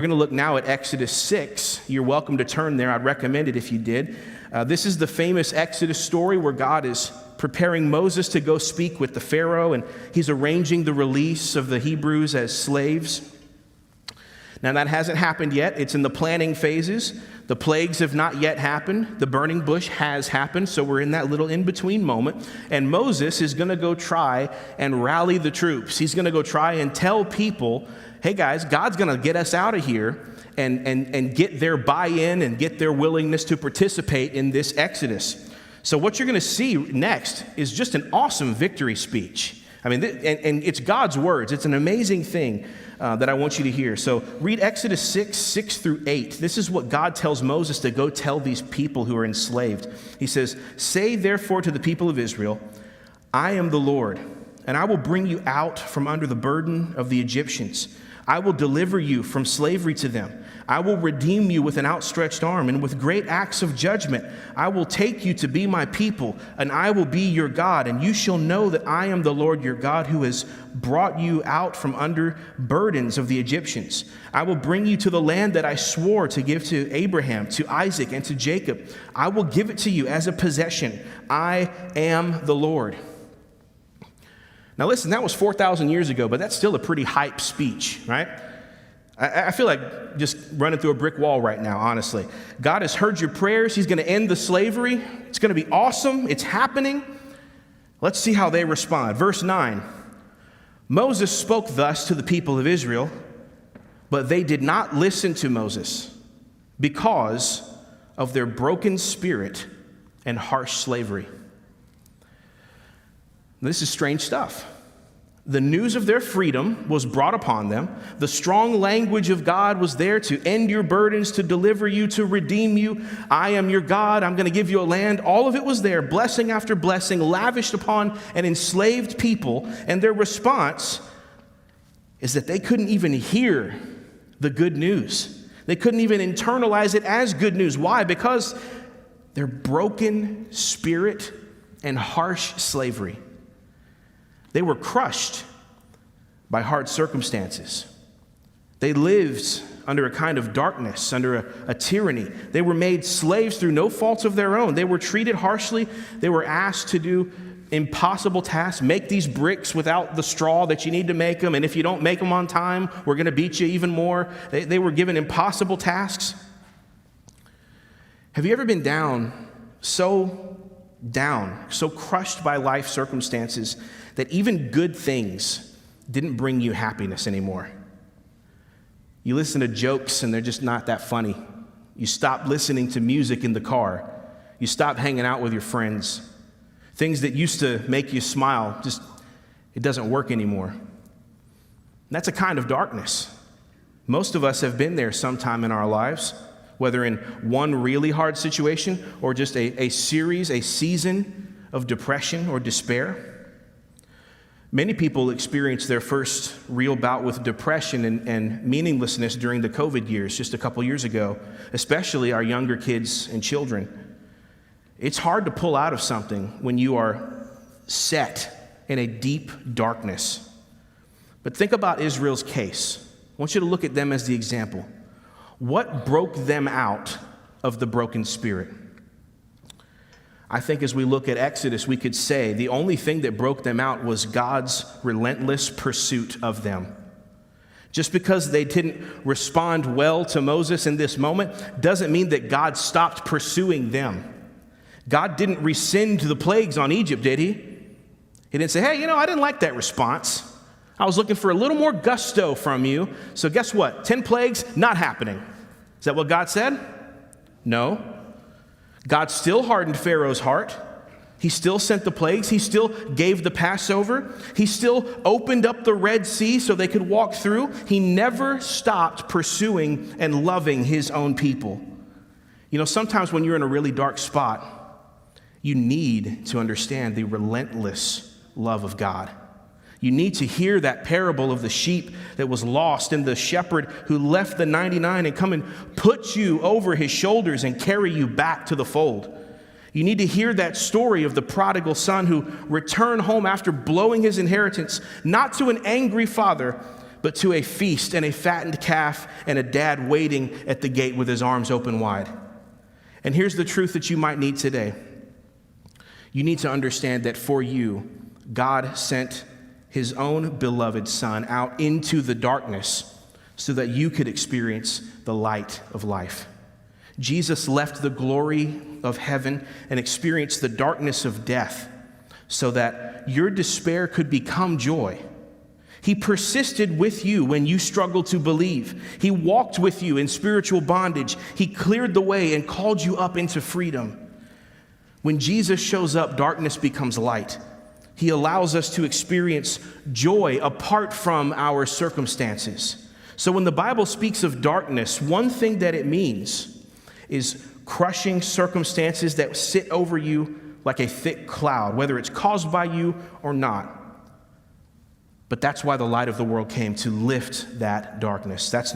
We're going to look now at Exodus 6. You're welcome to turn there. I'd recommend it if you did. This is the famous Exodus story where God is preparing Moses to go speak with the Pharaoh, and he's arranging the release of the Hebrews as slaves. Now, that hasn't happened yet. It's in the planning phases. The plagues have not yet happened. The burning bush has happened, so we're in that little in-between moment. And Moses is going to go try and rally the troops. He's going to go try and tell people, hey guys, God's going to get us out of here and get their buy-in and get their willingness to participate in this Exodus. So what you're going to see next is just an awesome victory speech. I mean, and it's God's words. It's an amazing thing that I want you to hear. So read Exodus 6 through 8. This is what God tells Moses to go tell these people who are enslaved. He says, "Say therefore to the people of Israel, I am the Lord, and I will bring you out from under the burden of the Egyptians. I will deliver you from slavery to them. I will redeem you with an outstretched arm and with great acts of judgment. I will take you to be my people, and I will be your God, and you shall know that I am the Lord your God who has brought you out from under burdens of the Egyptians. I will bring you to the land that I swore to give to Abraham, to Isaac, and to Jacob. I will give it to you as a possession. I am the Lord." Now listen, that was 4,000 years ago, but that's still a pretty hype speech, right? I feel like just running through a brick wall right now, honestly. God has heard your prayers. He's going to end the slavery. It's going to be awesome. It's happening. Let's see how they respond. Verse 9, Moses spoke thus to the people of Israel, but they did not listen to Moses because of their broken spirit and harsh slavery. This is strange stuff. The news of their freedom was brought upon them. The strong language of God was there to end your burdens, to deliver you, to redeem you. I am your God. I'm going to give you a land. All of it was there, blessing after blessing, lavished upon an enslaved people. And their response is that they couldn't even hear the good news. They couldn't even internalize it as good news. Why? Because their broken spirit and harsh slavery. They were crushed by hard circumstances. They lived under a kind of darkness, under a tyranny. They were made slaves through no fault of their own. They were treated harshly. They were asked to do impossible tasks, make these bricks without the straw that you need to make them, and if you don't make them on time, we're going to beat you even more. They were given impossible tasks. Have you ever been so crushed by life circumstances that even good things didn't bring you happiness anymore? You listen to jokes and they're just not that funny. You stop listening to music in the car. You stop hanging out with your friends. Things that used to make you smile, it doesn't work anymore. And that's a kind of darkness. Most of us have been there sometime in our lives, whether in one really hard situation or just a season of depression or despair. Many people experienced their first real bout with depression and meaninglessness during the COVID years, just a couple years ago, especially our younger kids and children. It's hard to pull out of something when you are set in a deep darkness. But think about Israel's case. I want you to look at them as the example. What broke them out of the broken spirit? I think as we look at Exodus, we could say the only thing that broke them out was God's relentless pursuit of them. Just because they didn't respond well to Moses in this moment doesn't mean that God stopped pursuing them. God didn't rescind the plagues on Egypt, did he? He didn't say, hey, I didn't like that response. I was looking for a little more gusto from you. So guess what? 10 plagues, not happening. Is that what God said? No. God still hardened Pharaoh's heart. He still sent the plagues. He still gave the Passover. He still opened up the Red Sea so they could walk through. He never stopped pursuing and loving his own people. Sometimes when you're in a really dark spot, you need to understand the relentless love of God. You need to hear that parable of the sheep that was lost and the shepherd who left the 99 and come and put you over his shoulders and carry you back to the fold. You need to hear that story of the prodigal son who returned home after blowing his inheritance, not to an angry father, but to a feast and a fattened calf and a dad waiting at the gate with his arms open wide. And here's the truth that you might need today. You need to understand that for you, God sent his own beloved Son out into the darkness so that you could experience the light of life. Jesus left the glory of heaven and experienced the darkness of death so that your despair could become joy. He persisted with you when you struggled to believe. He walked with you in spiritual bondage. He cleared the way and called you up into freedom. When Jesus shows up, darkness becomes light. He allows us to experience joy apart from our circumstances. So when the Bible speaks of darkness, one thing that it means is crushing circumstances that sit over you like a thick cloud, whether it's caused by you or not. But that's why the light of the world came, to lift that darkness. That's